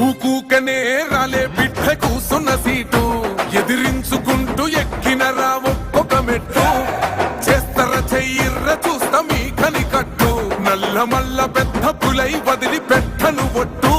ఊకూకనే రాలే బిడ్డ కూసున్న సీటు ఎదిరించుకుంటూ ఎక్కినరా ఒక్కొక్క మెట్టు చేస్తర చెయ్యిర్ర చూస్తా మీ కని కట్టు నల్ల మల్ల పెద్ద పులై వదిలి పెట్టను ఒట్టు